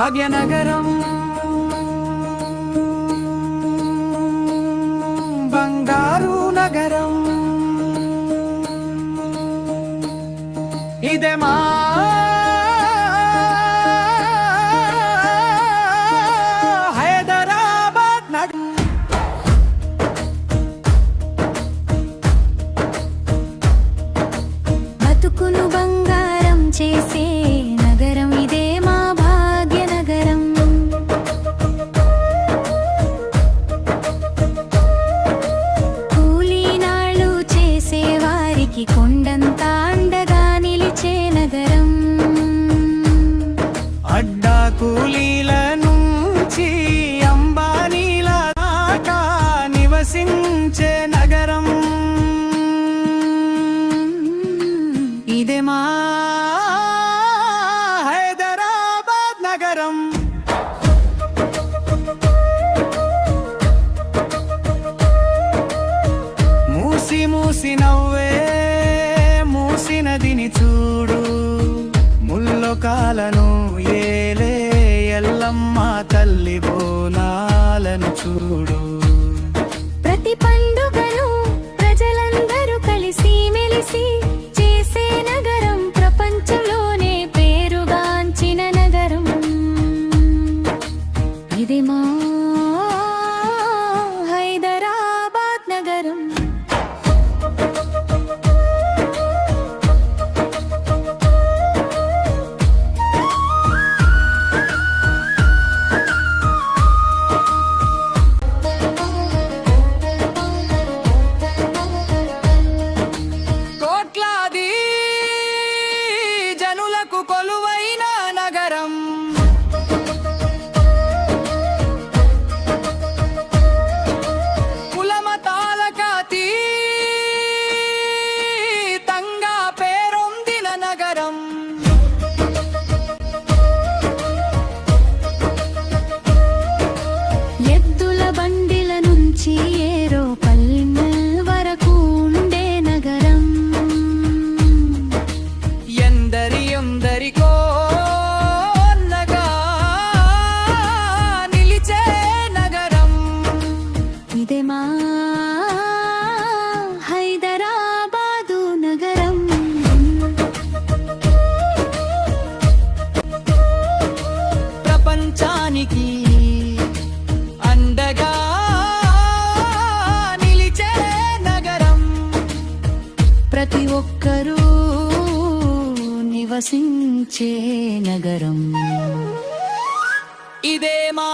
భాగ్యనగరం బంగారు నగరం ఇదే మా హైదరాబాద్ నగరం. బతుకును బంగారం చేసే నగరం ఇదే మా భాగ్యనగరం. కూలీనాళ్ళు చేసే వారికి కొండంత అండగా నిలిచే నగరం. అడ్డా కూలీల నుంచి అంబానీల దాకా నివసించే నగరం ఇదే మా హైదరాబాద్ నగరం. మూసి మూసి నవ్వే మూసి నదిని చూడు, ముల్లోకాలను ఏలే ఎల్లమ్మ తల్లి బోనాలను చూడు. ప్రతి పండుగను ప్రజలందరూ కలిసి మెలిసి చేసే నగరం, ప్రపంచంలోనే పేరుగాంచిన నగరం ఇది మా హైదరాబాద్ నగరం. కోట్లాది జనులకు కొలువైన నగరం, కులమతాలకతీతంగా పేరొందిన నగరం. ఎద్దుల బండిల నుంచి ఏరో పల్లె వరకు ఉండే నగరం. ఎందరికో అన్నగా నిలిచే నగరం ఇదే మా హైదరాబాదు నగరం. ప్రపంచానికి అండగా నిలిచే నగరం. ప్రతి ఒక్కరూ నివసించే నగరం ఇదే మా